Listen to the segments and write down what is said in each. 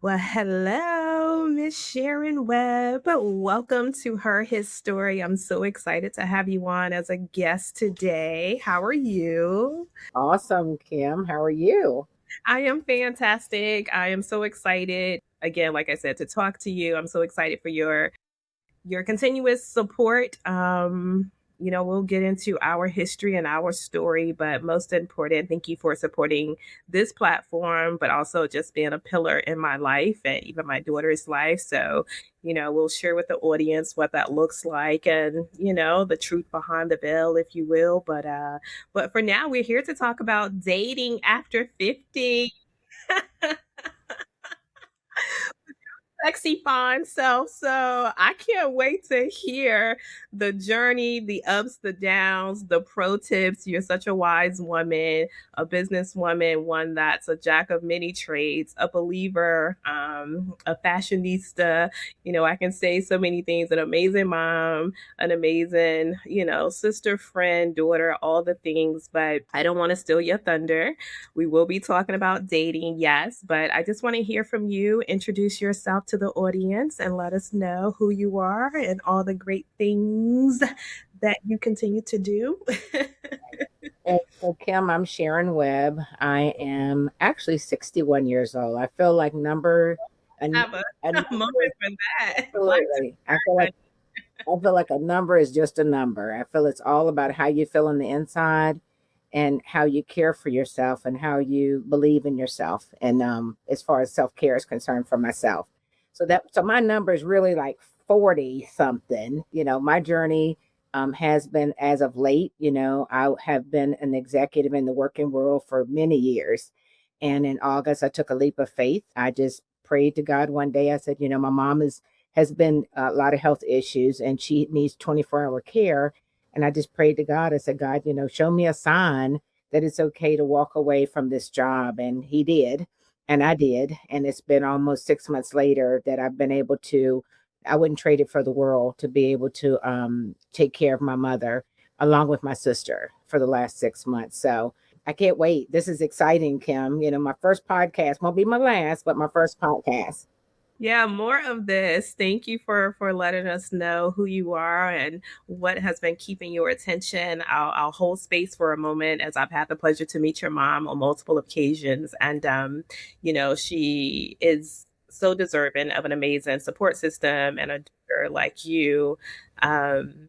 Well, hello, Miss Sharon Webb. Welcome to Her His Story. I'm so excited to have you on as a guest today. How are you? Awesome, Kim. How are you? I am fantastic. I am so excited. Again, like I said, to talk to you. I'm so excited for your continuous support. We'll get into our history and our story, but most important, thank you for supporting this platform, but also just being a pillar in my life and even my daughter's life. So, we'll share with the audience what that looks like and, the truth behind the veil, if you will. But for now, we're here to talk about dating after 50. Sexy fine self. So I can't wait to hear the journey, the ups, the downs, the pro tips. You're such a wise woman, a businesswoman, one that's a jack of many trades, a believer, a fashionista. I can say so many things, an amazing mom, an amazing, sister, friend, daughter, all the things. But I don't want to steal your thunder. We will be talking about dating, yes, but I just want to hear from you. Introduce yourself to the audience and let us know who you are and all the great things that you continue to do. And so, Kim, I'm Sharon Webb. I am actually 61 years old. I feel like Have a a moment number. for that. Like Absolutely. I feel like a number is just a number. I feel it's all about how you feel on the inside and how you care for yourself and how you believe in yourself. And as far as self care is concerned for myself. So my number is really like 40 something. My journey has been as of late. I have been an executive in the working world for many years. And in August, I took a leap of faith. I just prayed to God one day. I said, my mom has been a lot of health issues and she needs 24-hour care. And I just prayed to God. I said, God, show me a sign that it's okay to walk away from this job. And he did. And I did. And it's been almost 6 months later that I've been able to, I wouldn't trade it for the world to be able to take care of my mother along with my sister for the last 6 months. So I can't wait. This is exciting, Kim. My first podcast won't be my last, but my first podcast. yeah, more of this. Thank you for letting us know who you are and what has been keeping your attention. I'll hold space for a moment as I've had the pleasure to meet your mom on multiple occasions, and she is so deserving of an amazing support system and a daughter like you. Um,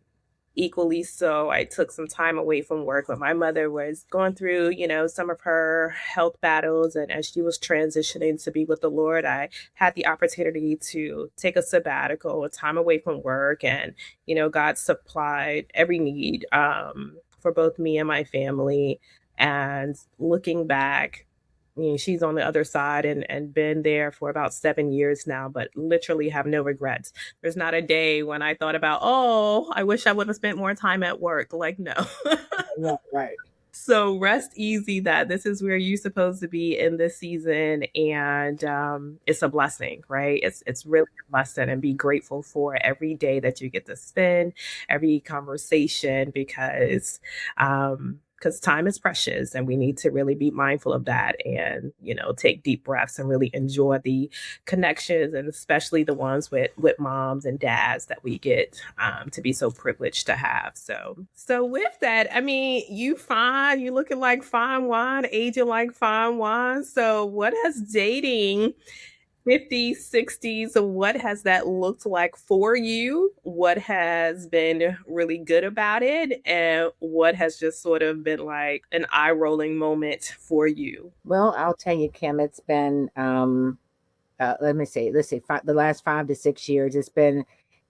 Equally so, I took some time away from work when my mother was going through, some of her health battles. And as she was transitioning to be with the Lord, I had the opportunity to take a sabbatical, a time away from work. And, God supplied every need for both me and my family. And looking back, she's on the other side and been there for about 7 years now, but literally have no regrets. There's not a day when I thought about, oh, I wish I would have spent more time at work. Like, no. Yeah, right. So rest easy that this is where you're supposed to be in this season, and it's a blessing, right? It's really a blessing, and be grateful for every day that you get to spend, every conversation, because time is precious and we need to really be mindful of that and take deep breaths and really enjoy the connections, and especially the ones with moms and dads that we get to be so privileged to have. So with that, I mean, you looking like fine wine, aging like fine wine. So what has dating 50s, 60s, what has that looked like for you? What has been really good about it? And what has just sort of been like an eye rolling moment for you? Well, I'll tell you, Kim, it's been let's say the last 5 to 6 years, it's been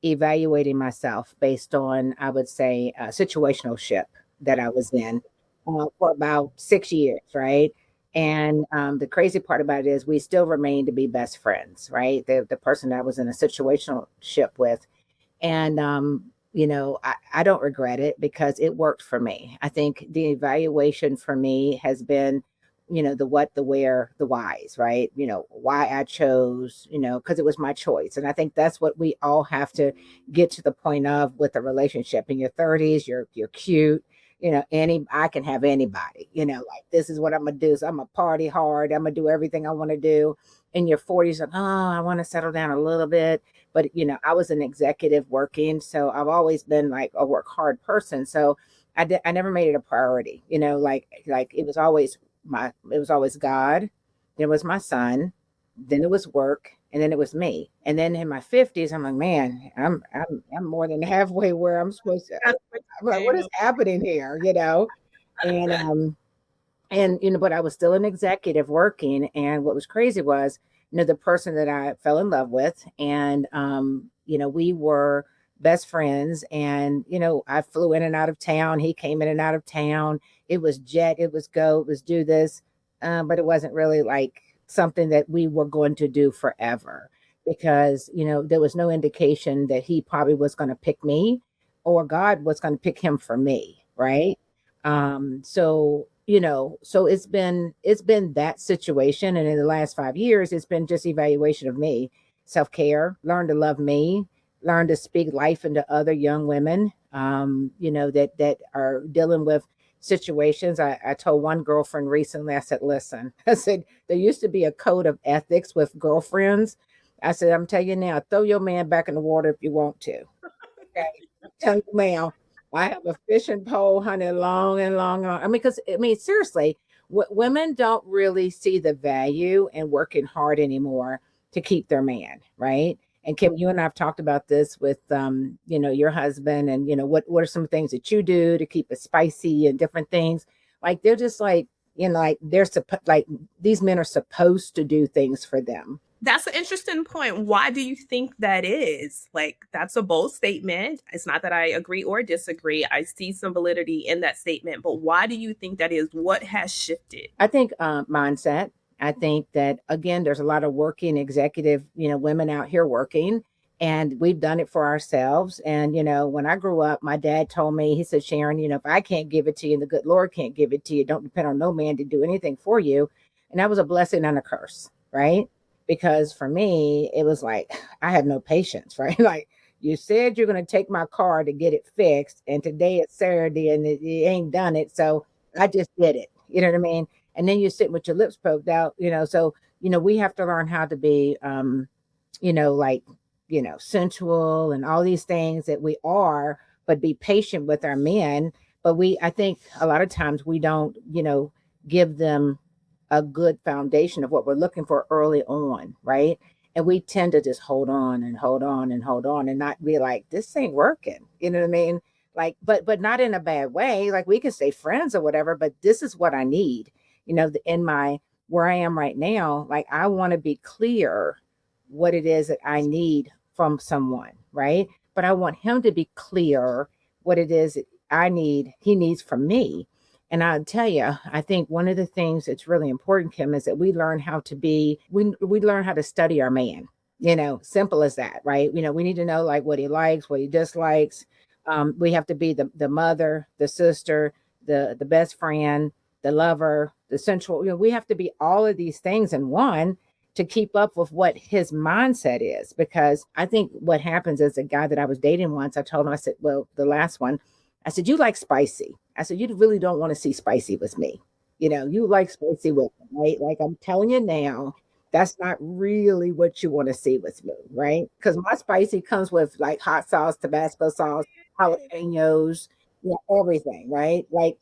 evaluating myself based on, I would say, a situational ship that I was in for about 6 years, right? And the crazy part about it is we still remain to be best friends, right? The person that I was in a situational ship with. And, I don't regret it because it worked for me. I think the evaluation for me has been, the what, the where, the whys, right? Why I chose, because it was my choice. And I think that's what we all have to get to the point of with a relationship. In your 30s, you're cute, I can have anybody, like this is what I'm gonna do. So I'm gonna party hard. I'm gonna do everything I want to do. In your 40s, like, oh, I want to settle down a little bit. But I was an executive working, so I've always been like a work hard person. So I never made it a priority, like it was always God, then it was my son, then it was work, and then it was me. And then in my 50s, I'm like, man, I'm more than halfway where I'm supposed to. That's what I'm like, you what came is up happening here? And but I was still an executive working. And what was crazy was, the person that I fell in love with, and we were best friends. And I flew in and out of town. He came in and out of town. It was jet. It was go. It was do this. But it wasn't really like something that we were going to do forever, because there was no indication that he probably was going to pick me, or God was going to pick him for me, right? So it's been that situation. And in the last 5 years, it's been just evaluation of me, self-care, learn to love me, learn to speak life into other young women, that are dealing with situations. I told one girlfriend recently, I said, listen, I said, there used to be a code of ethics with girlfriends. I said, I'm telling you now, throw your man back in the water if you want to. Okay. I'm telling you now, I have a fishing pole, honey, long and long. I mean, because seriously, women don't really see the value in working hard anymore to keep their man, right? And Kim, you and I have talked about this with, your husband, and what are some things that you do to keep it spicy and different things. Like they're just like, like like these men are supposed to do things for them. That's an interesting point. Why do you think that is? Like, that's a bold statement. It's not that I agree or disagree. I see some validity in that statement, but why do you think that is? What has shifted? I think mindset. I think that again, there's a lot of working executive, women out here working, and we've done it for ourselves. And when I grew up, my dad told me, he said, Sharon, if I can't give it to you, and the good Lord can't give it to you, don't depend on no man to do anything for you. And that was a blessing and a curse, right? Because for me, it was like I have no patience, right? Like you said, you're going to take my car to get it fixed, and today it's Saturday and it ain't done it, so I just did it. You know what I mean? And then you're sitting with your lips poked out, so we have to learn how to be like sensual and all these things that we are, but be patient with our men. But I think a lot of times we don't give them a good foundation of what we're looking for early on, right? And we tend to just hold on and hold on and hold on and not be like, this ain't working. You know what I mean? Like, but not in a bad way. Like we can stay friends or whatever, but this is what I need. In my where I am right now, like I want to be clear what it is that I need from someone, right? But I want him to be clear what it is that he needs from me. And I'll tell you, I think one of the things that's really important, Kim, is that we learn how to study our man. Simple as that, right? We need to know like what he likes, what he dislikes. We have to be the mother, the sister, the best friend, the lover, the central. We have to be all of these things in one to keep up with what his mindset is. Because I think what happens is a guy that I was dating once, I told him, I said, well, the last one, I said, you like spicy. I said, you really don't want to see spicy with me. You like spicy with me, right? Like I'm telling you now, that's not really what you want to see with me, right? Because my spicy comes with like hot sauce, Tabasco sauce, jalapenos, everything, right? Like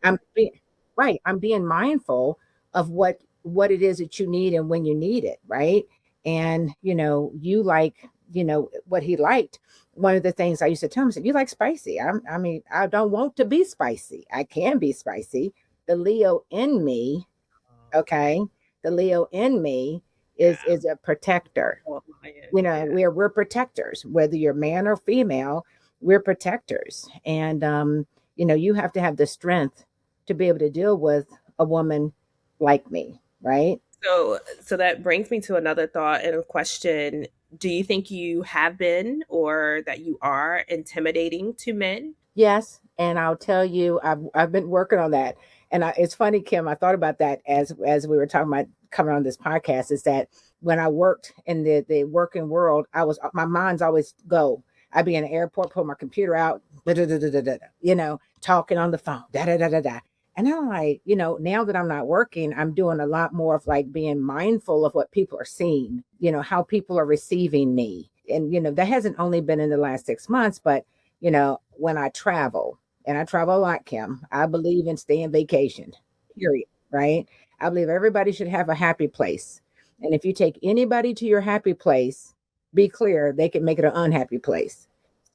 I'm being right. I'm being mindful of what it is that you need and when you need it, right? And you like, what he liked. One of the things I used to tell him, I said, you like spicy. I mean, I don't want to be spicy. I can be spicy. The Leo in me, okay, the Leo in me Yeah. is a protector. Well, yeah. We're protectors, whether you're man or female, we're protectors. And you have to have the strength to be able to deal with a woman like me, right? So that brings me to another thought and a question. Do you think you have been or that you are intimidating to men? Yes, and I'll tell you, I've been working on that. And it's funny, Kim. I thought about that as we were talking about coming on this podcast. Is that when I worked in the working world, my mind's always go. I'd be in the airport, pull my computer out, da, da, da, da, da, da, talking on the phone, da, da, da, da, da. And I'm like, now that I'm not working, I'm doing a lot more of like being mindful of what people are seeing, how people are receiving me. And, that hasn't only been in the last 6 months, but, when I travel, and I travel a lot, Kim, I believe in staying vacation, period. Right. I believe everybody should have a happy place. And if you take anybody to your happy place, be clear, they can make it an unhappy place.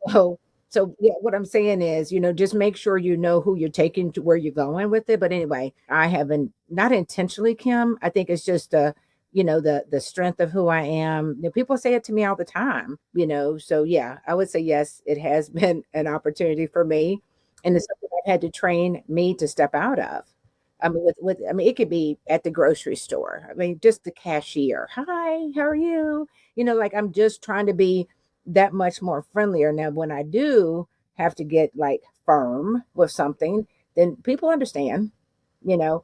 So, so yeah, what I'm saying is, just make sure you know who you're taking to where you're going with it. But anyway, I haven't, not intentionally, Kim. I think it's just the strength of who I am. People say it to me all the time. So yeah, I would say yes, it has been an opportunity for me, and it's something I've had to train me to step out of. I mean, I mean, it could be at the grocery store. I mean, just the cashier. Hi, how are you? Like I'm just trying to be that much more friendlier. Now, when I do have to get like firm with something, then people understand.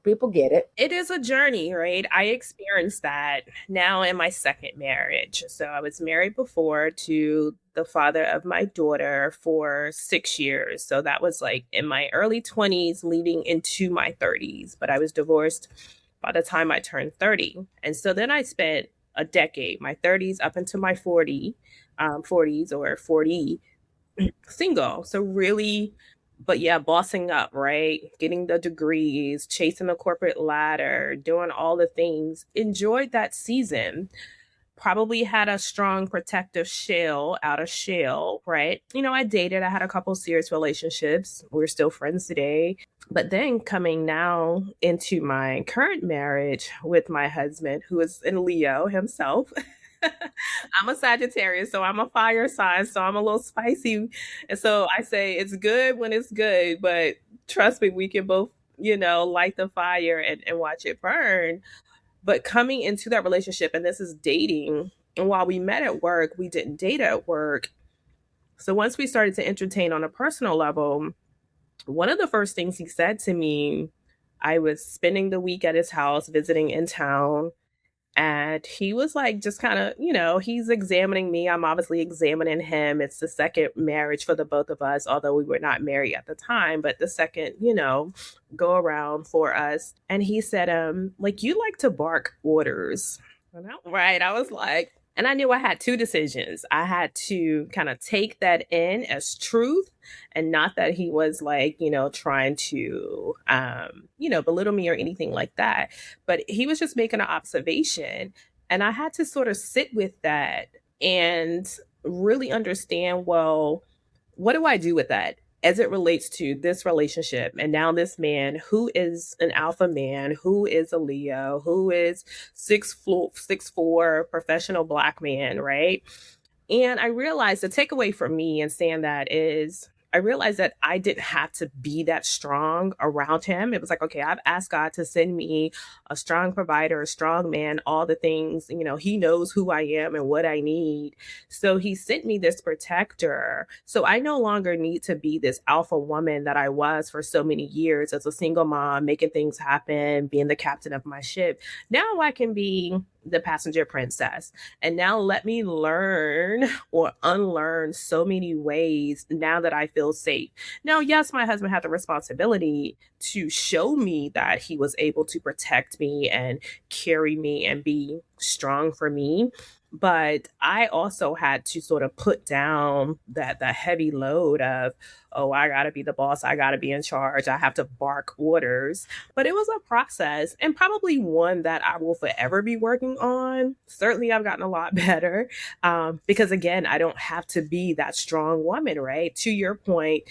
People get it. It is a journey, right? I experienced that now in my second marriage. So I was married before to the father of my daughter for 6 years. So that was like in my early 20s, leading into my 30s. But I was divorced by the time I turned 30. And so then I spent a decade, my 30s up into my 40s or 40, single. So really, but yeah, bossing up, right? Getting the degrees, chasing the corporate ladder, doing all the things. Enjoyed that season. Probably had a strong protective shell out of shell, right? I dated, I had a couple serious relationships. We're still friends today. But then coming now into my current marriage with my husband, who is in Leo himself. I'm a Sagittarius, so I'm a fire sign, so I'm a little spicy. And so I say it's good when it's good, but trust me, we can both, light the fire and watch it burn. But coming into that relationship, and this is dating, and while we met at work, we didn't date at work. So once we started to entertain on a personal level, one of the first things he said to me, I was spending the week at his house, visiting in town, and he was like, just kind of, he's examining me. I'm obviously examining him. It's the second marriage for the both of us, although we were not married at the time, but the second, go around for us. And he said, like, you like to bark orders. Right. I was like, and I knew I had two decisions. I had to kind of take that in as truth, and not that he was like, trying to, belittle me or anything like that. But he was just making an observation. And I had to sort of sit with that and really understand, well, what do I do with that as it relates to this relationship and now this man who is an alpha man, who is a Leo, who is 6'4" professional black man, right? And I realized the takeaway for me in saying that is I realized that I didn't have to be that strong around him. It was like, okay, I've asked God to send me a strong provider, a strong man, all the things, he knows who I am and what I need. So he sent me this protector. So I no longer need to be this alpha woman that I was for so many years as a single mom, making things happen, being the captain of my ship. Now I can be the passenger princess. And now let me learn or unlearn so many ways now that I feel safe. Now, yes, my husband had the responsibility to show me that he was able to protect me and carry me and be strong for me. But I also had to sort of put down that heavy load of, oh, I gotta be the boss, I gotta be in charge, I have to bark orders. But it was a process, and probably one that I will forever be working on. Certainly, I've gotten a lot better, because again, I don't have to be that strong woman, right? To your point,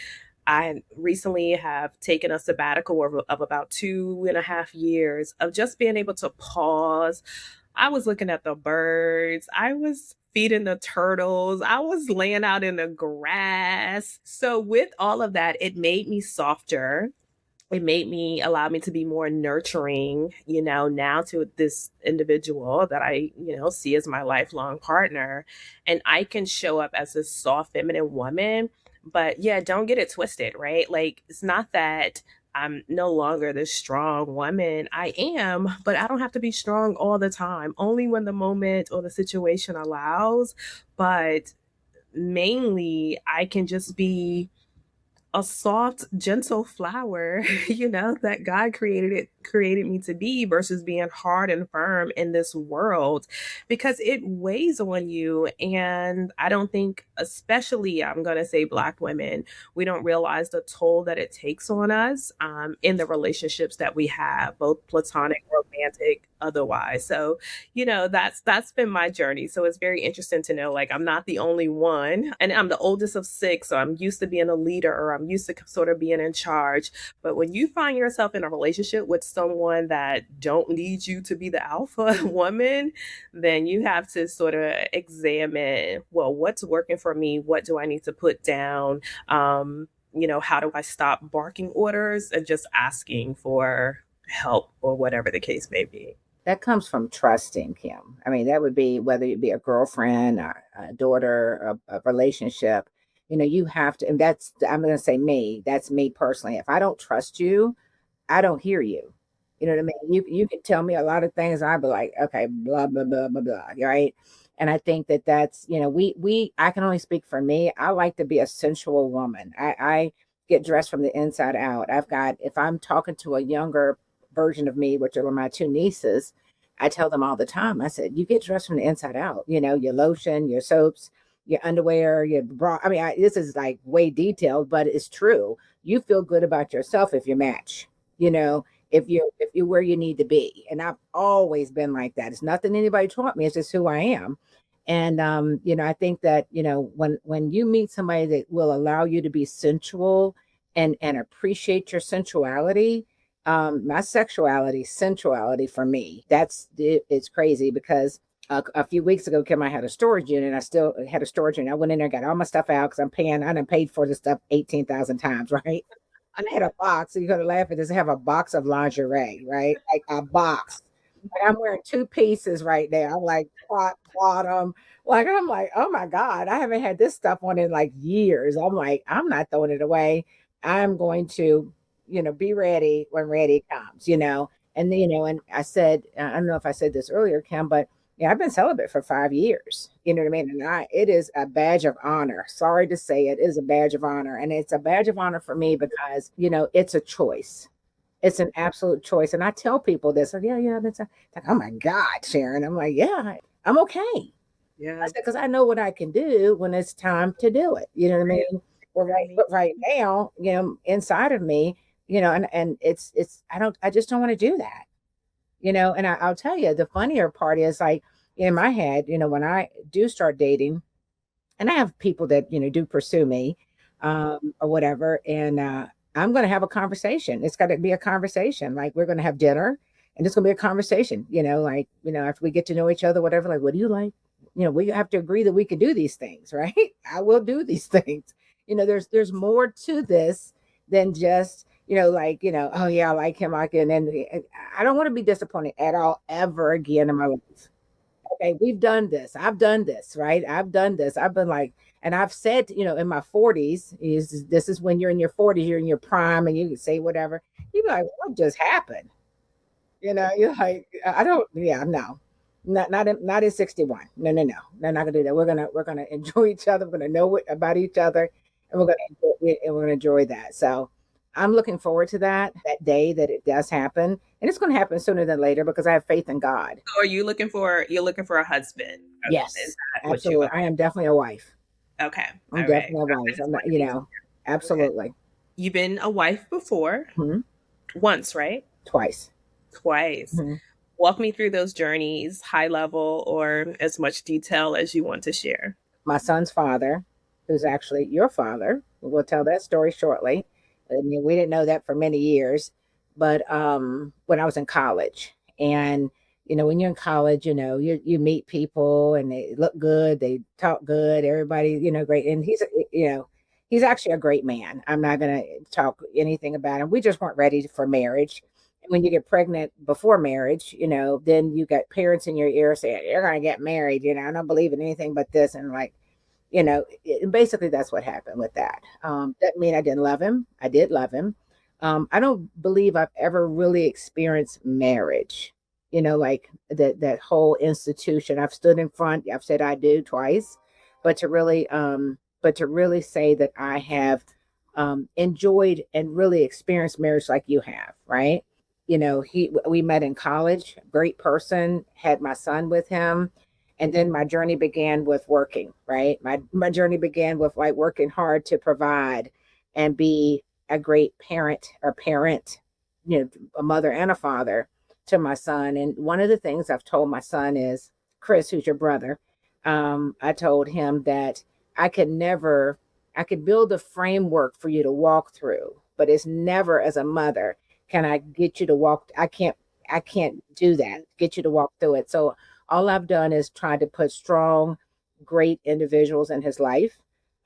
I recently have taken a sabbatical of about 2.5 years of just being able to pause. I was looking at the birds. I was feeding the turtles. I was laying out in the grass. So, with all of that, it made me softer. It made me allow me to be more nurturing, now to this individual that I, see as my lifelong partner. And I can show up as a soft, feminine woman. But yeah, don't get it twisted, right? Like, it's not that I'm no longer this strong woman. I am, but I don't have to be strong all the time, only when the moment or the situation allows. But mainly, I can just be a soft, gentle flower, that God created me to be versus being hard and firm in this world because it weighs on you. And I don't think, especially I'm gonna say Black women, we don't realize the toll that it takes on us in the relationships that we have, both platonic, romantic, otherwise. So that's been my journey. So it's very interesting to know, like, I'm not the only one, and I'm the oldest of six, so I'm used to being a leader, or I'm used to sort of being in charge. But when you find yourself in a relationship with someone that don't need you to be the alpha woman, then you have to sort of examine, well, what's working for me, what do I need to put down, how do I stop barking orders and just asking for help, or whatever the case may be. That comes from trusting, Kim. I mean, that would be whether it be a girlfriend, a daughter, a relationship. You have to, and I'm going to say me, that's me personally. If I don't trust you, I don't hear you. You know what I mean? You can tell me a lot of things. I'd be like, okay, blah, blah, blah, blah, blah. Right. And I think that's, I can only speak for me. I like to be a sensual woman. I get dressed from the inside out. If I'm talking to a younger version of me, which are my two nieces, I tell them all the time, I said, you get dressed from the inside out, your lotion, your soaps, your underwear, your bra. I mean, this is like way detailed, but it's true. You feel good about yourself if you match, if you're where you need to be. And I've always been like that. It's nothing anybody taught me. It's just who I am. And I think that, when you meet somebody that will allow you to be sensual and appreciate your sensuality, my sensuality for me, it's crazy because a few weeks ago, Kim, I had a storage unit. I still had a storage unit. I went in there, got all my stuff out because I done paid for this stuff 18,000 times, right? I had a box. So you're gonna laugh at this. I have a box of lingerie, right? Like a box. Like I'm wearing two pieces right now. I'm like plot them. Like I'm like, oh my God, I haven't had this stuff on in like years. I'm like, I'm not throwing it away. I'm going to, be ready when ready comes, and I said, I don't know if I said this earlier, Kim, but yeah, I've been celibate for 5 years. You know what I mean? And it is a badge of honor. Sorry to say it is a badge of honor. And it's a badge of honor for me because, it's a choice. It's an absolute choice. And I tell people this, like, yeah, like, oh my God, Sharon. I'm like, yeah, I'm okay. Yeah. I said, because I know what I can do when it's time to do it. You know what I mean? Well, right now, inside of me, and I just don't want to do that. And I'll tell you, the funnier part is like in my head, when I do start dating, and I have people that, do pursue me, or whatever, and I'm going to have a conversation. It's got to be a conversation. Like we're going to have dinner and it's going to be a conversation, like, after we get to know each other, whatever, like, what do you like? We have to agree that we can do these things, right? I will do these things. There's more to this than just, oh yeah, I like him, and then I don't want to be disappointed at all ever again in my life. Okay, we've done this. I've done this, right? I've done this. I've been like, and I've said, in my 40s, this is when you're in your 40s, you're in your prime, and you can say whatever. You're like, what just happened? You're like, I don't, yeah, no, not in 61. No, no, no, they're not gonna do that. We're gonna enjoy each other. We're gonna know about each other, and we're gonna enjoy that. So I'm looking forward to that day that it does happen, and it's going to happen sooner than later because I have faith in God. So are you're looking for a husband? Is Yes, that what you absolutely. I am definitely a wife. Okay. I'm All right. definitely a I wife. just I'm not, wanted to be okay. absolutely. You've been a wife before, Mhm. once, right? Twice. Twice. Mhm. Walk me through those journeys, high level or as much detail as you want to share. My son's father, who's actually your father, we'll tell that story shortly. I mean, we didn't know that for many years, but when I was in college, and when you're in college, you meet people and they look good, they talk good, everybody, great, and he's actually a great man. I'm not gonna talk anything about him. We just weren't ready for marriage. And when you get pregnant before marriage, then you got parents in your ear saying you're gonna get married. I don't believe in anything but this, and like basically that's what happened with that. That mean I didn't love him. I did love him. I don't believe I've ever really experienced marriage. Like that whole institution. I've stood in front. I've said I do twice, but to really say that I have enjoyed and really experienced marriage like you have, right? We met in college, great person, had my son with him. And then my journey began with working, right? My journey began with like working hard to provide and be a great parent, a mother and a father to my son. And one of the things I've told my son is, Chris, who's your brother, I told him that I could never, I could build a framework for you to walk through, but it's never as a mother can I get you to walk. I can't do that, get you to walk through it. So all I've done is try to put strong, great individuals in his life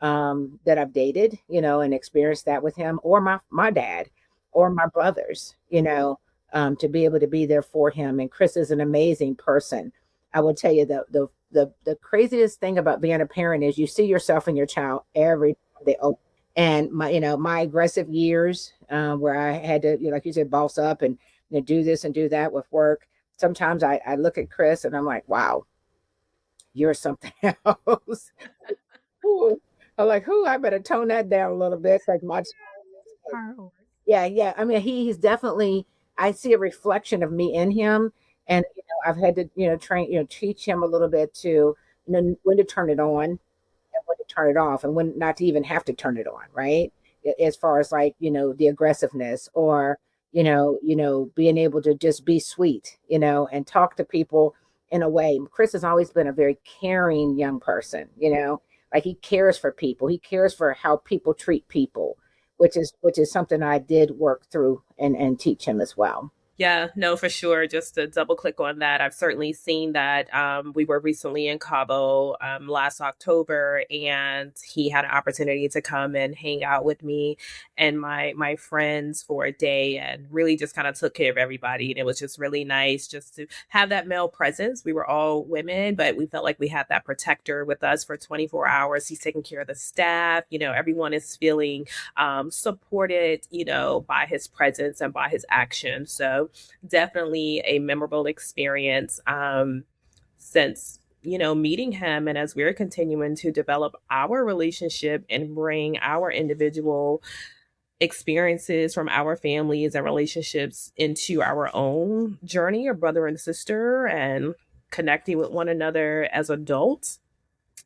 that I've dated, and experienced that with him, or my dad, or my brothers, to be able to be there for him. And Chris is an amazing person. I will tell you the craziest thing about being a parent is you see yourself in your child every day. And my aggressive years, where I had to, like you said, boss up and do this and do that with work. Sometimes I look at Chris and I'm like, wow, you're something else. Ooh. I'm like, who? I better tone that down a little bit. Like my, Hard. yeah, yeah. I mean, he's definitely. I see a reflection of me in him, and I've had to, train, teach him a little bit to, when to turn it on and when to turn it off, and when not to even have to turn it on, right? As far as like, the aggressiveness, or being able to just be sweet, and talk to people in a way. Chris has always been a very caring young person, like he cares for people. He cares for how people treat people, which is something I did work through and teach him as well. Yeah, no, for sure. Just to double click on that, I've certainly seen that. We were recently in Cabo last October, and he had an opportunity to come and hang out with me and my friends for a day, and really just kind of took care of everybody. And it was just really nice just to have that male presence. We were all women, but we felt like we had that protector with us for 24 hours. He's taking care of the staff. Everyone is feeling supported, by his presence and by his actions. So definitely a memorable experience since meeting him, and as we're continuing to develop our relationship and bring our individual experiences from our families and relationships into our own journey of brother and sister and connecting with one another as adults,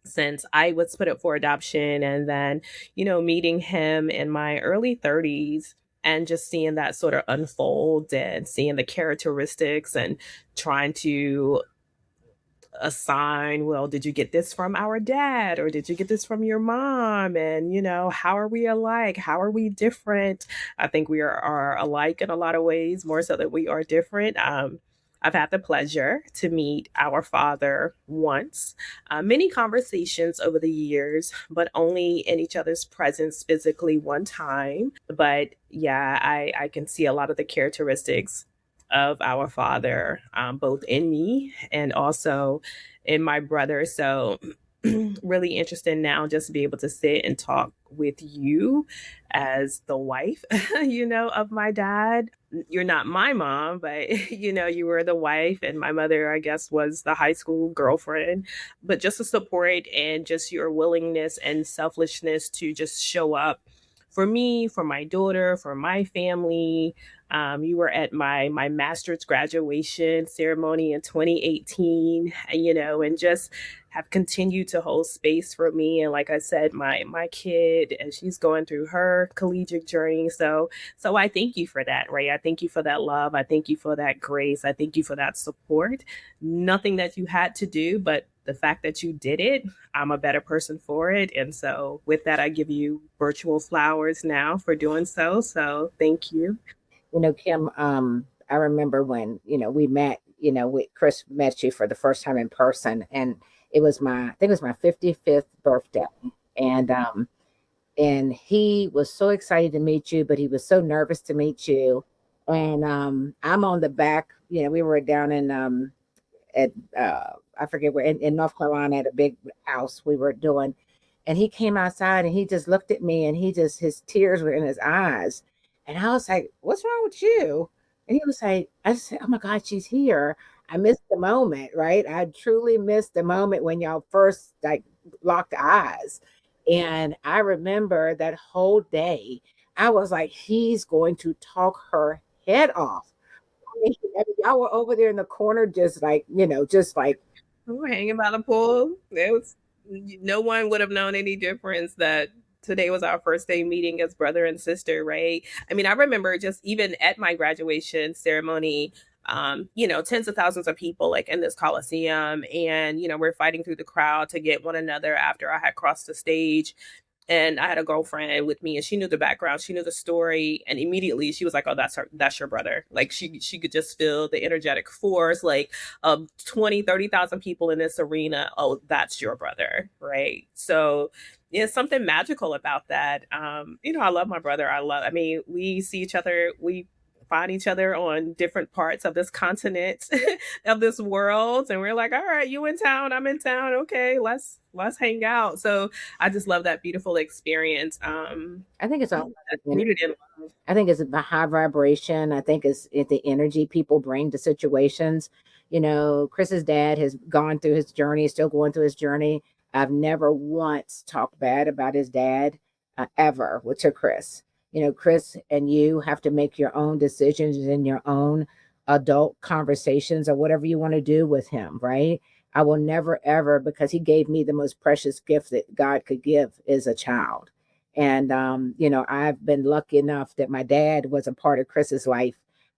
since I was put up for adoption, and then, meeting him in my early 30s and just seeing that sort of unfold and seeing the characteristics and trying to assign, well, did you get this from our dad or did you get this from your mom? And, how are we alike? How are we different? I think we are alike in a lot of ways, more so that we are different. I've had the pleasure to meet our father once, many conversations over the years, but only in each other's presence physically one time. But yeah, I can see a lot of the characteristics of our father, both in me and also in my brother. So, really interested now just to be able to sit and talk with you as the wife, of my dad. You're not my mom, but you were the wife, and my mother, I guess, was the high school girlfriend. But just the support and just your willingness and selflessness to just show up for me, for my daughter, for my family. You were at my master's graduation ceremony in 2018, and just have continued to hold space for me. And like I said, my kid, and she's going through her collegiate journey. So I thank you for that, Ray. I thank you for that love. I thank you for that grace. I thank you for that support. Nothing that you had to do, but the fact that you did it, I'm a better person for it. And so with that, I give you virtual flowers now for doing so. So thank you. Kim, I remember when, we met, Chris met you for the first time in person, and I think it was my 55th birthday. And, and he was so excited to meet you, but he was so nervous to meet you. And, I'm on the back, we were down in, at, I forget where, in North Carolina, at a big house we were doing. And he came outside and he just looked at me, and his tears were in his eyes. And I was like, what's wrong with you? And he was like, I just said, oh my God, she's here. I missed the moment, right? I truly missed the moment when y'all first like locked eyes. And I remember that whole day, I was like, he's going to talk her head off. I mean, y'all were over there in the corner, just like, just like, We were hanging by the pool. It was no one would have known any difference that today was our first day meeting as brother and sister, right? I mean, I remember just even at my graduation ceremony, tens of thousands of people like in this coliseum, and we're fighting through the crowd to get one another after I had crossed the stage. And I had a girlfriend with me, and she knew the background, she knew the story, and immediately she was like, "Oh, that's your brother." Like she could just feel the energetic force, like 20, 30,000 people in this arena. Oh, that's your brother, right? So yeah, something magical about that. I love my brother. I mean, we see each other, we find each other on different parts of this continent of this world, and we're like, all right, you in town, I'm in town, okay, let's hang out. So I just love that beautiful experience. I think it's all That community and love. I think it's the high vibration. I think it's the energy people bring to situations. Chris's dad has gone through his journey, still going through his journey. I've never once talked bad about his dad ever to Chris. Chris and you have to make your own decisions in your own adult conversations or whatever you want to do with him, right? I will never ever, because he gave me the most precious gift that God could give is a child. And, I've been lucky enough that my dad was a part of Chris's life,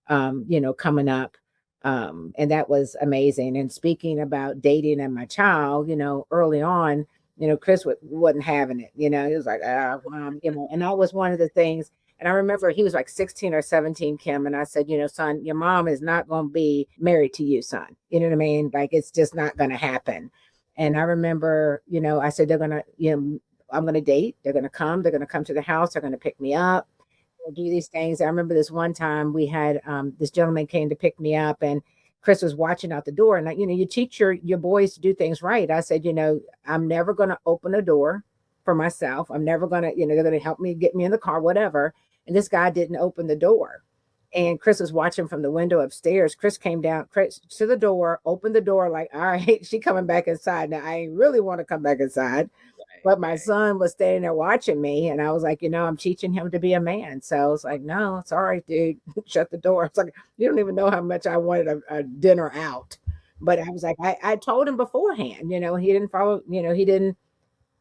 coming up. And that was amazing. And speaking about dating and my child, early on, Chris wasn't having it. He was like, and that was one of the things. And I remember he was like 16 or 17, Kim. And I said, son, your mom is not going to be married to you, son. You know what I mean? Like, it's just not going to happen. And I remember, I said, they're going to, I'm going to date. They're going to come. They're going to come to the house. They're going to pick me up. We'll do these things. I remember this one time we had this gentleman came to pick me up, and Chris was watching out the door. And you teach your boys to do things right. I said, I'm never going to open a door for myself. I'm never going to, they're going to help me get me in the car, whatever. And this guy didn't open the door. And Chris was watching from the window upstairs. Chris came down Chris, to the door, opened the door, like, all right, she coming back inside. Now I really want to come back inside. But my son was standing there watching me, and I was like, I'm teaching him to be a man. So I was like, no, it's all right, dude. Shut the door. It's like, you don't even know how much I wanted a dinner out. But I was like, I told him beforehand, he didn't follow, he didn't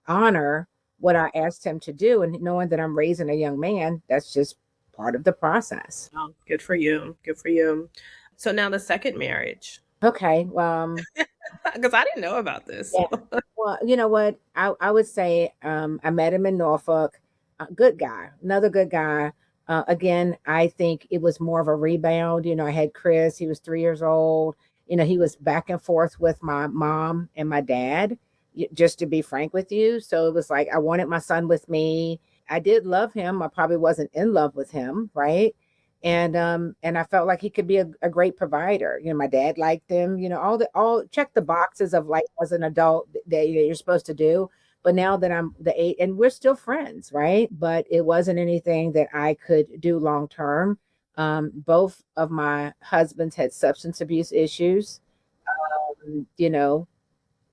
honor what I asked him to do. And knowing that I'm raising a young man, that's just part of the process. Oh, good for you. Good for you. So now the second marriage, Okay. because I didn't know about this. Yeah. Well, you know what? I would say I met him in Norfolk. Good guy, another good guy. Again, I think it was more of a rebound. I had Chris, he was 3 years old. He was back and forth with my mom and my dad, just to be frank with you. So it was like I wanted my son with me. I did love him. I probably wasn't in love with him, right? And I felt like he could be a great provider. My dad liked him. All check the boxes of like as an adult that you're supposed to do. But now that I'm the eight, and we're still friends, right? But it wasn't anything that I could do long term. Both of my husbands had substance abuse issues, um, you know,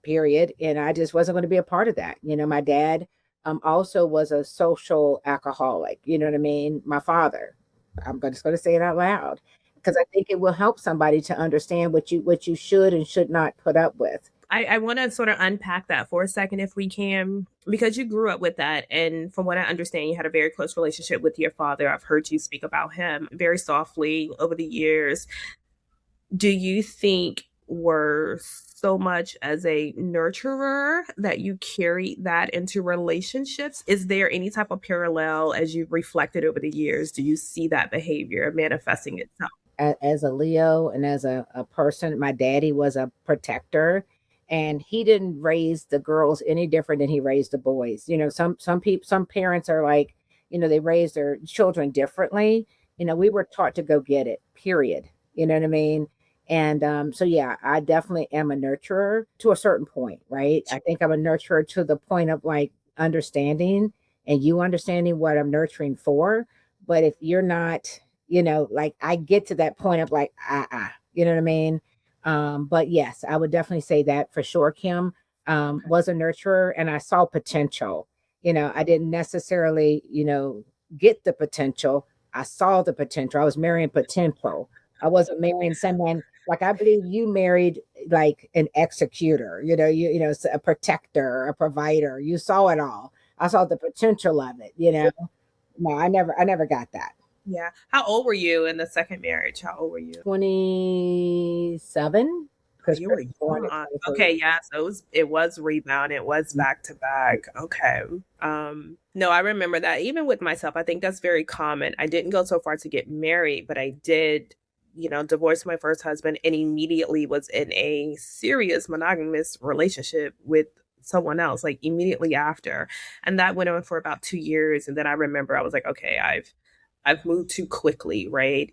period. And I just wasn't going to be a part of that. My dad also was a social alcoholic. You know what I mean? My father. Just going to say it out loud because I think it will help somebody to understand what you should and should not put up with. I want to sort of unpack that for a second if we can, because you grew up with that. And from what I understand, you had a very close relationship with your father. I've heard you speak about him very softly over the years. Do you think were so much as a nurturer that you carry that into relationships? Is there any type of parallel as you've reflected over the years? Do you see that behavior manifesting itself? As a Leo and as a person, my daddy was a protector, and he didn't raise the girls any different than he raised the boys. Some parents are like, they raise their children differently. We were taught to go get it, period. You know what I mean? And so yeah, I definitely am a nurturer to a certain point, right? I think I'm a nurturer to the point of like understanding and you understanding what I'm nurturing for. But if you're not, like I get to that point of like, you know what I mean? But yes, I would definitely say that for sure, Kim, was a nurturer and I saw potential. I didn't necessarily, get the potential. I saw the potential. I was marrying potential. I wasn't marrying someone like I believe you married like an executor, a protector, a provider. You saw it all. I saw the potential of it. No, I never got that. Yeah. How old were you in the second marriage? How old were you? 27, Oh, because you were Chris was born at young. 23. Okay, yeah. So it was rebound. It was back to back. Okay. No, I remember that. Even with myself, I think that's very common. I didn't go so far to get married, but I did, divorce my first husband and immediately was in a serious monogamous relationship with someone else, like immediately after. And that went on for about 2 years. And then I remember I was like, okay, I've moved too quickly, right?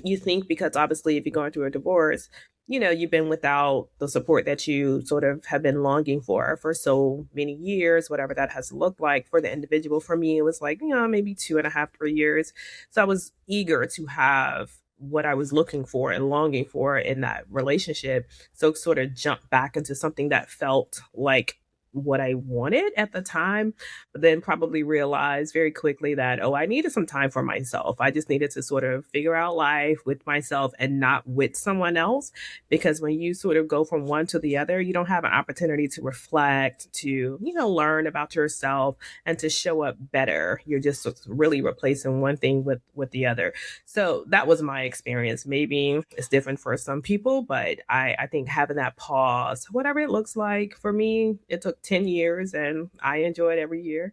You think because obviously if you're going through a divorce, you've been without the support that you sort of have been longing for so many years, whatever that has looked like for the individual. For me, it was like, maybe 2.5, 3 years. So I was eager to have what I was looking for and longing for in that relationship. So sort of jump back into something that felt like what I wanted at the time, but then probably realized very quickly that, oh, I needed some time for myself. I just needed to sort of figure out life with myself and not with someone else. Because when you sort of go from one to the other, you don't have an opportunity to reflect, to, learn about yourself and to show up better. You're just really replacing one thing with the other. So that was my experience. Maybe it's different for some people, but I think having that pause, whatever it looks like, for me, it took 10 years and I enjoy it every year.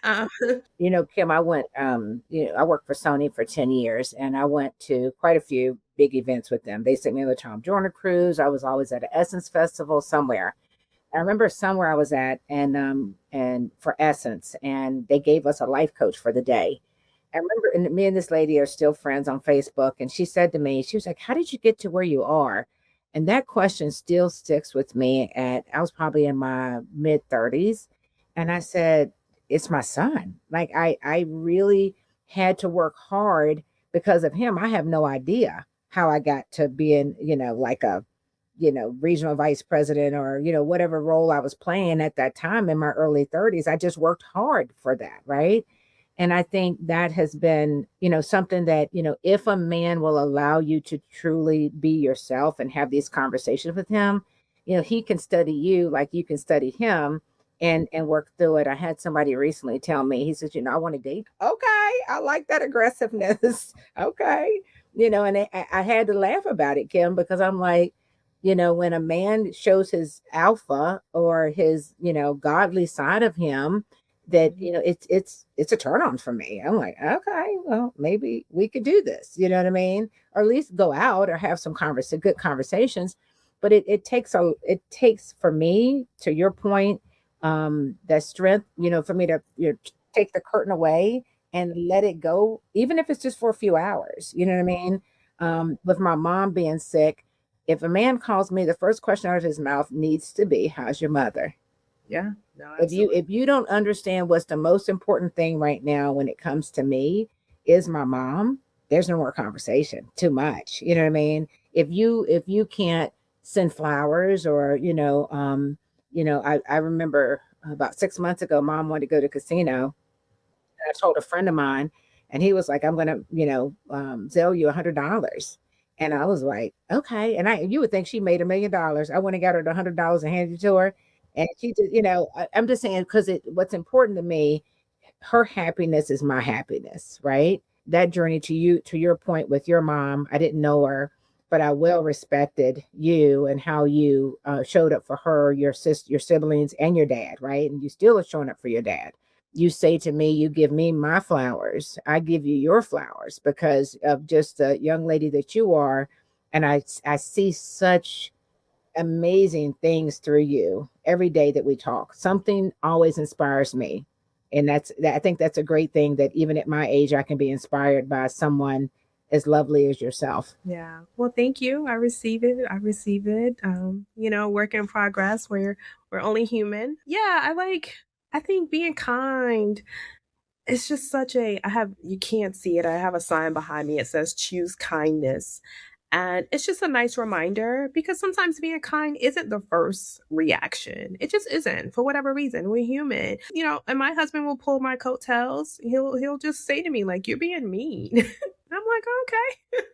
um, Kim, I worked for Sony for 10 years and I went to quite a few big events with them. They sent me on the Tom Joyner cruise. I was always at an Essence Festival somewhere. I remember somewhere I was at and for Essence, and they gave us a life coach for the day. I remember, and me and this lady are still friends on Facebook, and she said to me, she was like, "How did you get to where you are?" And that question still sticks with me. I was probably in my mid 30s, and I said, "It's my son." Like I really had to work hard because of him. I have no idea how I got to being, like a regional vice president or, whatever role I was playing at that time in my early 30s. I just worked hard for that. Right. And I think that has been, something that, if a man will allow you to truly be yourself and have these conversations with him, he can study you like you can study him and work through it. I had somebody recently tell me, he says, I want to date. Okay. I like that aggressiveness. Okay. And I had to laugh about it, Kim, because I'm like, when a man shows his alpha or his, godly side of him, that it's a turn on for me. I'm like, okay, well, maybe we could do this. You know what I mean? Or at least go out or have some good conversations. But it takes for me, to your point, that strength, for me to take the curtain away and let it go, even if it's just for a few hours. You know what I mean? With my mom being sick, if a man calls me, the first question out of his mouth needs to be, "How's your mother?" yeah, no, if you absolutely. if you don't understand what's the most important thing right now when it comes to me is my mom, there's no more conversation. Too much. You know what I mean? If you can't send flowers or I remember about 6 months ago, mom wanted to go to casino. I told a friend of mine, and he was like, "I'm gonna, sell you $100." And I was like, "Okay." And you would think she made $1 million. I went and got her the $100 and handed it to her, and she just, I'm just saying because what's important to me, her happiness is my happiness, right? That journey to your point with your mom, I didn't know her, but I well respected you and how you showed up for her, your sister, your siblings, and your dad, right? And you still are showing up for your dad. You say to me, you give me my flowers, I give you your flowers because of just the young lady that you are. And I see such amazing things through you every day that we talk. Something always inspires me. And I think that's a great thing, that even at my age, I can be inspired by someone as lovely as yourself. Yeah. Well, thank you. I receive it. I receive it. Work in progress. We're only human. Yeah, I think being kind, it's just such a I have you can't see it. I have a sign behind me. It says choose kindness. And it's just a nice reminder because sometimes being kind isn't the first reaction. It just isn't for whatever reason. We're human, and my husband will pull my coattails. He'll just say to me, like, you're being mean. I'm like, okay.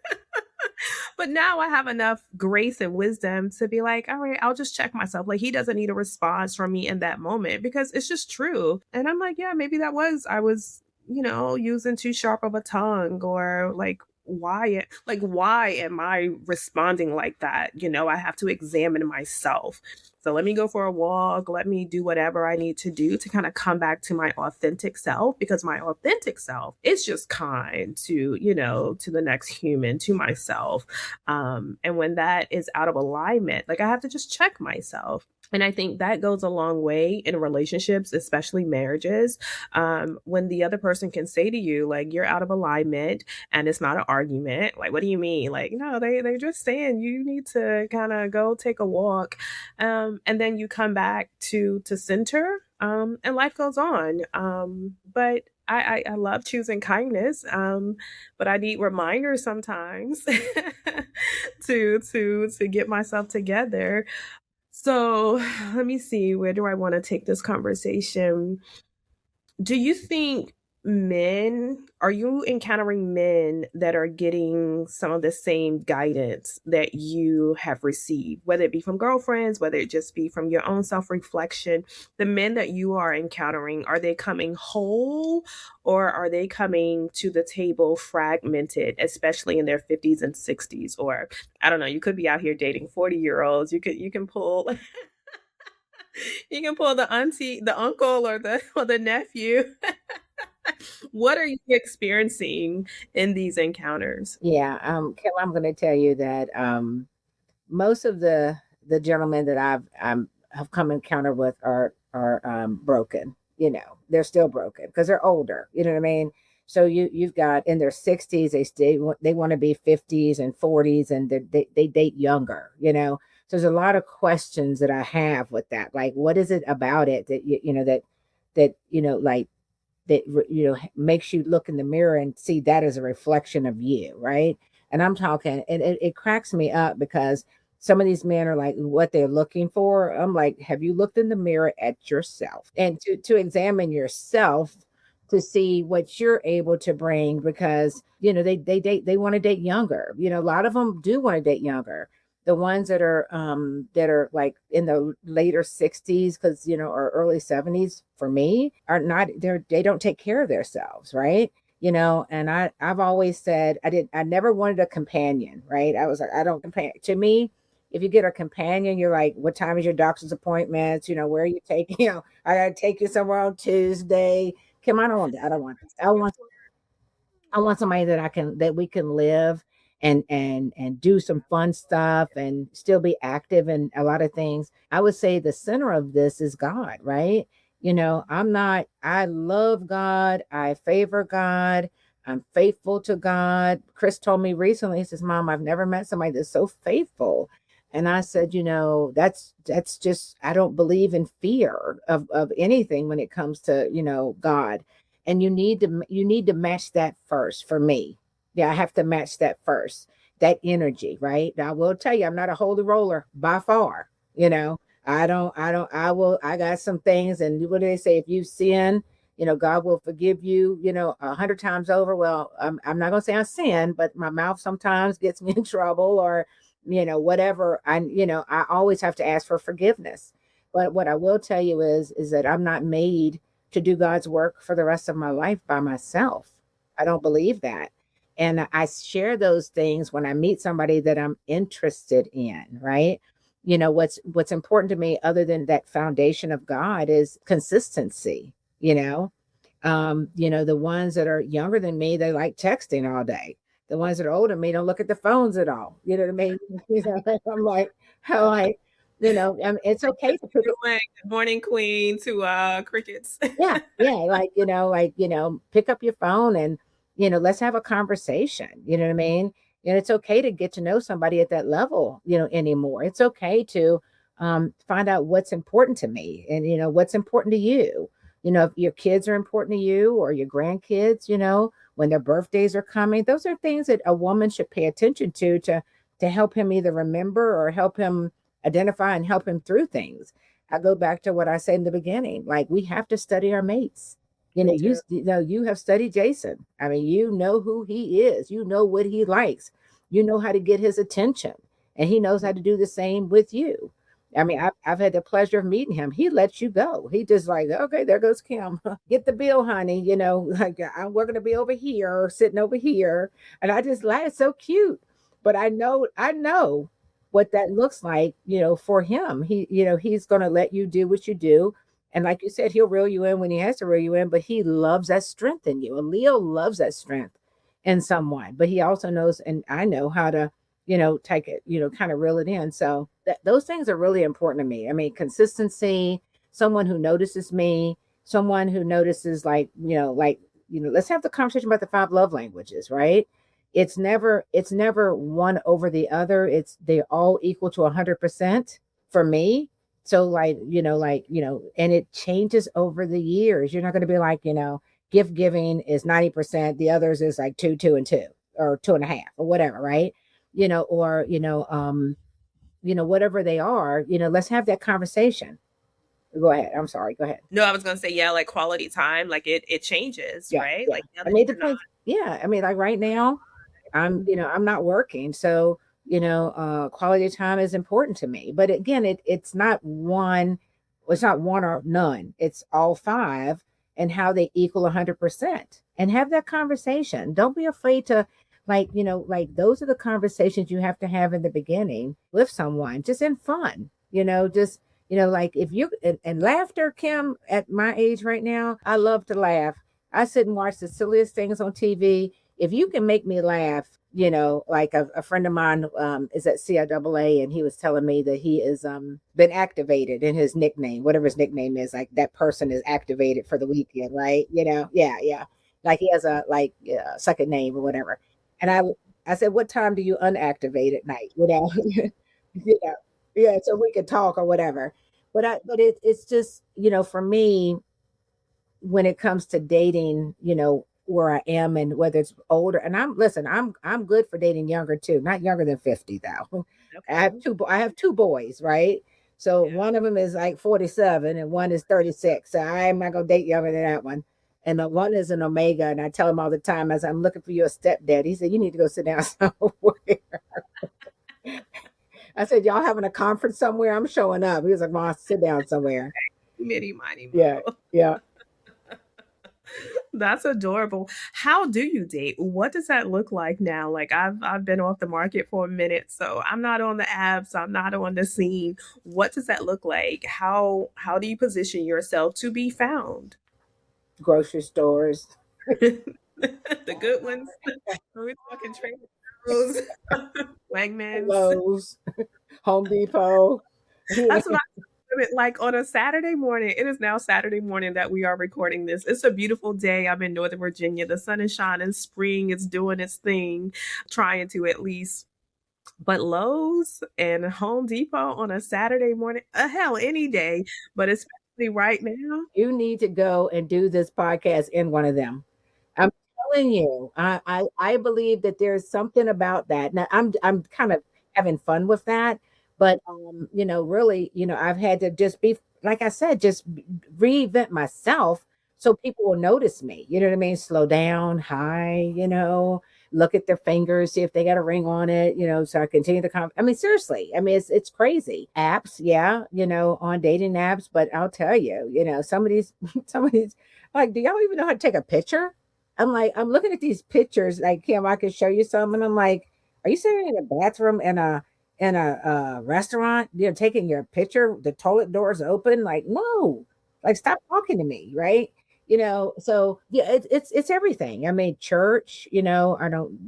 But now I have enough grace and wisdom to be like, all right, I'll just check myself. Like, he doesn't need a response from me in that moment because it's just true. And I'm like, yeah, maybe I was, using too sharp of a tongue, or why am I responding like that? I have to examine myself. So let me go for a walk. Let me do whatever I need to do to kind of come back to my authentic self, because my authentic self is just kind to the next human, to myself. And when that is out of alignment, like, I have to just check myself. And I think that goes a long way in relationships, especially marriages, when the other person can say to you, like, you're out of alignment, and it's not an argument. Like, what do you mean? Like, no, they're just saying you need to kind of go take a walk. And then you come back to center, and life goes on. But I love choosing kindness, but I need reminders sometimes to get myself together. So let me see, where do I want to take this conversation? Do you think are you encountering men that are getting some of the same guidance that you have received, whether it be from girlfriends, whether it just be from your own self reflection? The men that you are encountering, are they coming whole, or are they coming to the table fragmented, especially in their 50s and 60s? Or I don't know, you could be out here dating 40-year-olds. You can pull you can pull the auntie, the uncle, or the nephew. What are you experiencing in these encounters? Yeah, Kim, I'm going to tell you that most of the gentlemen that have come encounter with are broken. They're still broken because they're older. You know what I mean? So you've got in their 60s, they want to be 50s and 40s, and they date younger. So there's a lot of questions that I have with that. Like, what is it about it that like that makes you look in the mirror and see that as a reflection of you, right? And I'm talking, and it cracks me up because some of these men are like what they're looking for. I'm like, have you looked in the mirror at yourself and to examine yourself to see what you're able to bring? Because they want to date younger. A lot of them do want to date younger. The ones that are like in the later 60s, because or early 70s, for me, are not, they don't take care of themselves, right? And I've always said I never wanted a companion, right? I was like, I don't companion. To me, if you get a companion, you're like, what time is your doctor's appointments? Where are you taking? I gotta take you somewhere on Tuesday. Come on, I don't want this. I want somebody that we can live and do some fun stuff and still be active in a lot of things. I would say the center of this is God, right? I love God. I favor God. I'm faithful to God. Chris told me recently, he says, Mom, I've never met somebody that's so faithful. And I said, that's just, I don't believe in fear of anything when it comes to, God. And you need to match that first for me. Yeah, I have to match that first. That energy, right? Now, I will tell you, I'm not a holy roller by far. I got some things, and what do they say? If you sin, God will forgive you, 100 times over. Well, I'm not going to say I sin, but my mouth sometimes gets me in trouble, or, whatever. I always have to ask for forgiveness. But what I will tell you is that I'm not made to do God's work for the rest of my life by myself. I don't believe that. And I share those things when I meet somebody that I'm interested in, right? What's important to me, other than that foundation of God, is consistency. The ones that are younger than me, they like texting all day. The ones that are older than me don't look at the phones at all. You know what I mean? I'm like, how it's okay to pick up. Good morning, Queen, to crickets. Yeah, yeah, pick up your phone and let's have a conversation. You know what I mean? And it's okay to get to know somebody at that level, anymore. It's okay to find out what's important to me, and what's important to you. If your kids are important to you, or your grandkids, when their birthdays are coming, those are things that a woman should pay attention to to help him either remember or help him identify and help him through things. I go back to what I said in the beginning, like we have to study our mates. We do. You know, you have studied Jason. I mean, you know who he is. You know what he likes. You know how to get his attention, and he knows how to do the same with you. I mean, I've had the pleasure of meeting him. He lets you go. He just like, okay, there goes Kim. Get the bill, honey. You know, like we're gonna be over here, sitting over here, and I just laugh. It's so cute. But I know what that looks like. You know, for him, he's gonna let you do what you do, and like you said, he'll reel you in when he has to reel you in. But he loves that strength in you. A Leo loves that strength in someone, but he also knows, and I know how to take it, kind of reel it in. So those things are really important to me. I mean, consistency, someone who notices me, someone who notices, let's have the conversation about the five love languages, right? It's never one over the other. They're all equal to 100% for me. So and it changes over the years. You're not going to be like, gift giving is 90%, the others is like two and two or two and a half or whatever, right? Or whatever they are, let's have that conversation. Go ahead. I'm sorry. Go ahead. No, I was gonna say, yeah, like quality time, like it changes, Yeah, right? yeah. Like now I that mean, it you're not depends. Yeah, I mean, like right now, I'm not working, so quality time is important to me. But again, it's not one or none. It's all five, and how they equal 100%. And have that conversation. Don't be afraid to, like those are the conversations you have to have in the beginning with someone, just in fun. Just like if you and laughter, Kim, at my age right now, I love to laugh. I sit and watch the silliest things on TV. If you can make me laugh, like a friend of mine is at CIAA, and he was telling me that he is been activated in his nickname, whatever his nickname is, like that person is activated for the weekend, right? Yeah, yeah. Like he has a second name or whatever. And I said, what time do you unactivate at night? You know, yeah, so we could talk or whatever. But it's just, for me, when it comes to dating, where I am and whether it's older. And I'm good for dating younger too, not younger than 50 though. okay. I have two boys, right? So Yeah. one of them is like 47 and one is 36. So I'm not gonna date younger than that one. And the one is an Omega, and I tell him all the time, as I'm looking for you a stepdad. He said, you need to go sit down somewhere. I said, y'all having a conference somewhere? I'm showing up. He was like, Mom, sit down somewhere. Mini miny Yeah, mo. yeah. That's adorable. How do you date? What does that look like now? Like I've been off the market for a minute, so I'm not on the apps, I'm not on the scene. What does that look like? How do you position yourself to be found? Grocery stores, The good ones. Are we talking Trader Joe's, Wegmans? Lowe's, Home Depot. That's what like on a Saturday morning. It is now Saturday morning that we are recording this. It's a beautiful day. I'm in Northern Virginia. The sun is shining. Spring is doing its thing, trying to at least. But Lowe's and Home Depot on a Saturday morning, hell, any day, but especially right now. You need to go and do this podcast in one of them. I'm telling you, I believe that there's something about that. Now I'm kind of having fun with that, but really, I've had to just be, like I said, just reinvent myself so people will notice me. You know what I mean? Slow down, hi, look at their fingers, see if they got a ring on it, so I continue the I mean, seriously, I mean, it's crazy. Apps, yeah, on dating apps, but I'll tell you, some of these, some of these, like, do y'all even know how to take a picture? I'm like, I'm looking at these pictures, like, Kim, I can show you some, and I'm like, are you sitting in a bathroom in a restaurant, taking your picture, the toilet doors open? Like, no, like, stop talking to me, right? So yeah, it's everything. I mean, church, I don't,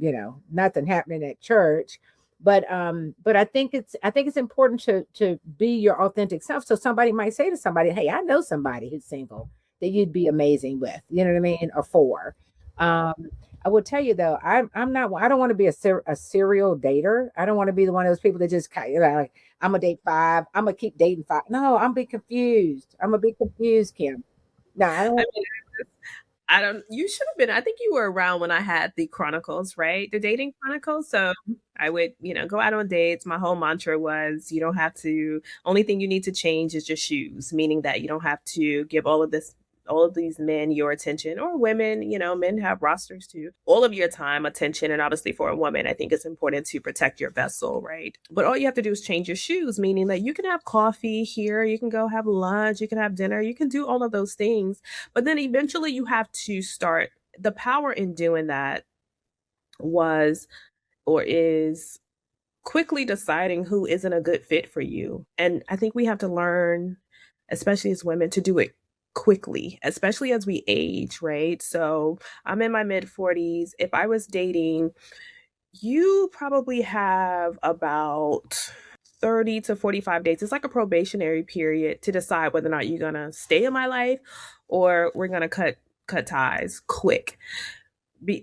nothing happening at church, but I think it's important to be your authentic self. So somebody might say to somebody, hey, I know somebody who's single that you'd be amazing with, you know what I mean, or for. Um, I will tell you though, I'm not. I don't want to be a serial dater. I don't want to be the one of those people that just like, I'm gonna date five. I'm gonna keep dating five. No, I'm be confused. I'm gonna be confused, Kim. No, I don't. I I don't, you should have been, I think you were around when I had the Chronicles, right? The dating Chronicles. So I would, go out on dates. My whole mantra was you don't have to, only thing you need to change is your shoes, meaning that you don't have to give all of these men your attention, or women, men have rosters too, all of your time, attention. And obviously for a woman, I think it's important to protect your vessel, right? But all you have to do is change your shoes, meaning that you can have coffee here, you can go have lunch, you can have dinner, you can do all of those things. But then eventually you have to start, the power in doing that was, or is, quickly deciding who isn't a good fit for you. And I think we have to learn, especially as women, to do it quickly, especially as we age, right? So I'm in my mid 40s. If I was dating, you probably have about 30 to 45 days. It's like a probationary period to decide whether or not you're going to stay in my life or we're going to cut ties quick.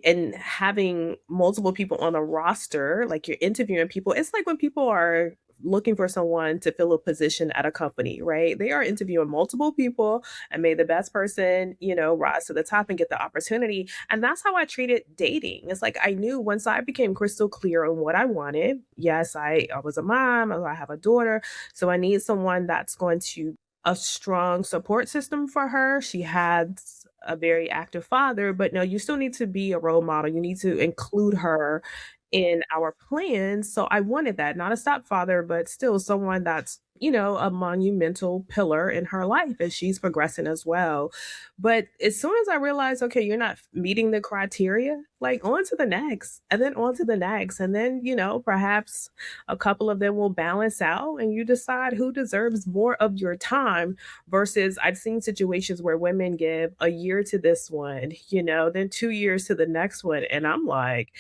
And having multiple people on a roster, like you're interviewing people, it's like when people are looking for someone to fill a position at a company, right? They are interviewing multiple people, and may the best person, rise to the top and get the opportunity. And that's how I treated dating. It's like I knew once I became crystal clear on what I wanted. Yes, I was a mom, I have a daughter, so I need someone that's going to a strong support system for her. She had a very active father, but no, you still need to be a role model. You need to include her in our plans. So I wanted that, not a stepfather, but still someone that's, a monumental pillar in her life as she's progressing as well. But as soon as I realized, okay, you're not meeting the criteria, like on to the next, and then on to the next. And then, perhaps a couple of them will balance out and you decide who deserves more of your time versus I've seen situations where women give a year to this one, then 2 years to the next one. And I'm like,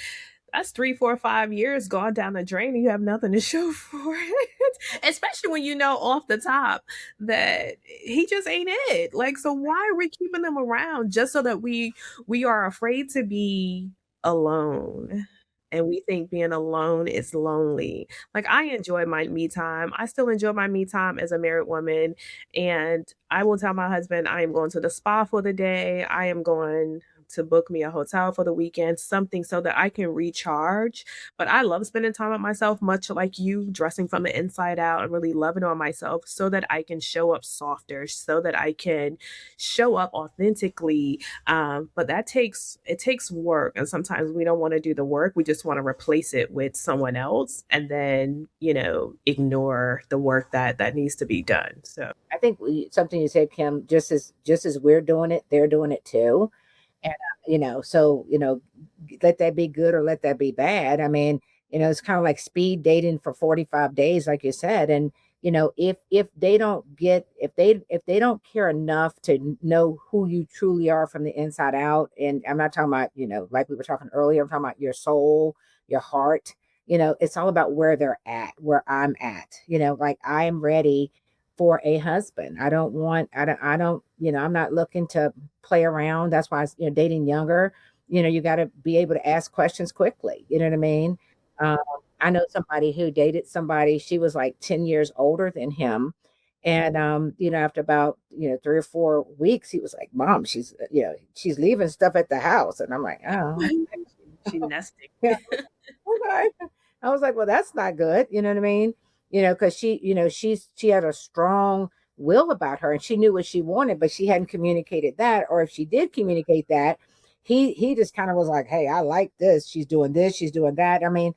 that's 3, 4, 5 years gone down the drain and you have nothing to show for it. Especially when you know off the top that he just ain't it. Like, so why are we keeping them around just so that we are afraid to be alone? And we think being alone is lonely. Like, I enjoy my me time. I still enjoy my me time as a married woman. And I will tell my husband I am going to the spa for the day. I am going to book me a hotel for the weekend, something so that I can recharge. But I love spending time with myself, much like you, dressing from the inside out and really loving on myself so that I can show up softer, so that I can show up authentically. But it takes work. And sometimes we don't want to do the work. We just want to replace it with someone else and then, ignore the work that needs to be done. So I think something you said, Kim, just as we're doing it, they're doing it too. And so let that be good or let that be bad. I mean, it's kind of like speed dating for 45 days, like you said. And if they don't if they don't care enough to know who you truly are from the inside out, and I'm not talking about, like we were talking earlier, I'm talking about your soul, your heart. It's all about where they're at, where I'm at. Like, I'm ready for a husband. I don't, I'm not looking to play around. That's why, dating younger, you got to be able to ask questions quickly. You know what I mean? Um, I know somebody who dated somebody, she was like 10 years older than him. And, after about, 3 or 4 weeks, he was like, Mom, she's leaving stuff at the house. And I'm like, oh, she nesting. yeah. Okay. I was like, well, that's not good. You know what I mean? Because she had a strong will about her and she knew what she wanted, but she hadn't communicated that. Or if she did communicate that, he just kind of was like, hey, I like this, she's doing that. I mean,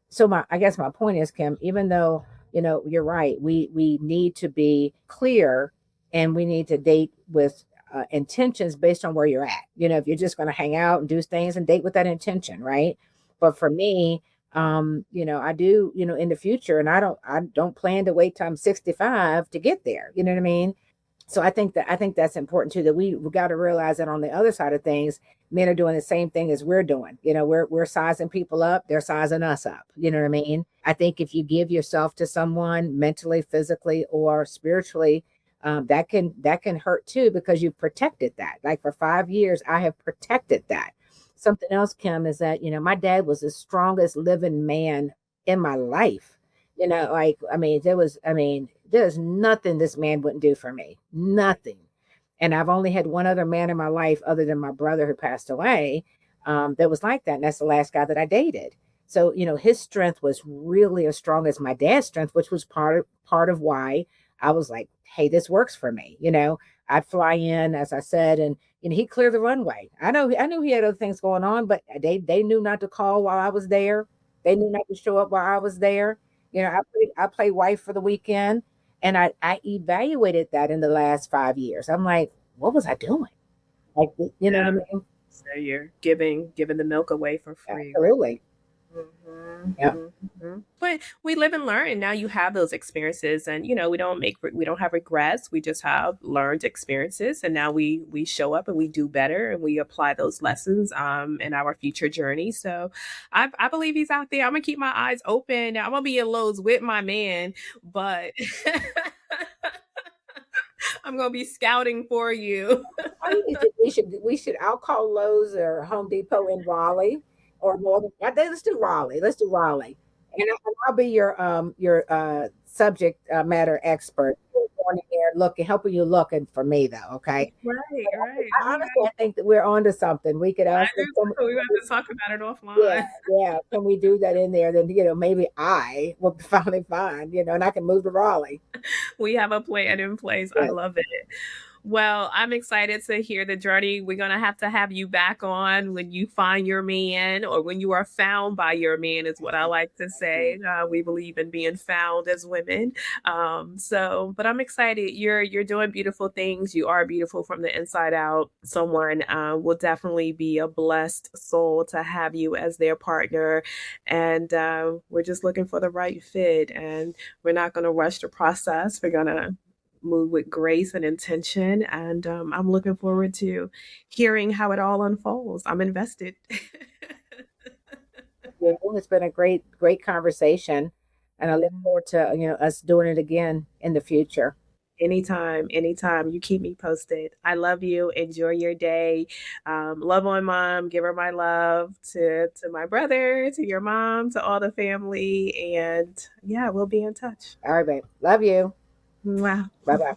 so I guess my point is, Kim, even though, you're right, we need to be clear and we need to date with intentions based on where you're at. If you're just going to hang out and do things, and date with that intention, right? But for me, I do, in the future, and I don't plan to wait till I'm 65 to get there. You know what I mean? So I think that's important too, that we got to realize that on the other side of things, men are doing the same thing as we're doing. We're sizing people up, they're sizing us up. You know what I mean? I think if you give yourself to someone mentally, physically, or spiritually, that can hurt too, because you've protected that. Like, for 5 years, I have protected that. Something else, Kim, is that, my dad was the strongest living man in my life. Like, I mean, there's nothing this man wouldn't do for me. Nothing. And I've only had one other man in my life other than my brother who passed away, that was like that. And that's the last guy that I dated. So, his strength was really as strong as my dad's strength, which was part of why I was like, hey, this works for me. I'd fly in, as I said, and he'd clear the runway. I knew he had other things going on, but they knew not to call while I was there. They knew not to show up while I was there. I play wife for the weekend, and I evaluated that in the last 5 years. I'm like, what was I doing? Like, what I Yeah. mean? So you're giving the milk away for free. Absolutely. Mhm, Yeah. mhm. But we live and learn, and now you have those experiences, and we don't have regrets. We just have learned experiences, and now we show up and we do better, and we apply those lessons in our future journey. So, I believe he's out there. I'm gonna keep my eyes open. I'm gonna be in Lowe's with my man, but I'm gonna be scouting for you. All you need to we should I'll call Lowe's or Home Depot in Raleigh or Northern. Let's do Raleigh. Let's do Raleigh. And I'll be your subject matter expert. Going in there looking, helping you looking for me though, okay? Right, right. I honestly I think that we're onto something. We could I ask do them some. too. We have to talk about it Yeah, offline. yeah. Can we do that in there? Then maybe I will finally find, and I can move to Raleigh. We have a plan in place. I Yeah. love it. Well, I'm excited to hear the journey. We're going to have you back on when you find your man or when you are found by your man, is what I like to say. We believe in being found as women. But I'm excited. You're doing beautiful things. You are beautiful from the inside out. Someone will definitely be a blessed soul to have you as their partner. And we're just looking for the right fit. And we're not going to rush the process. We're going to move with grace and intention. And I'm looking forward to hearing how it all unfolds. I'm invested. Yeah, it's been a great, great conversation, and I look forward to us doing it again in the future. Anytime, anytime. You keep me posted. I love you. Enjoy your day. Love on mom. Give her my love to my brother, to your mom, to all the family. And yeah, we'll be in touch. All right, babe. Love you. Wow. Bye bye.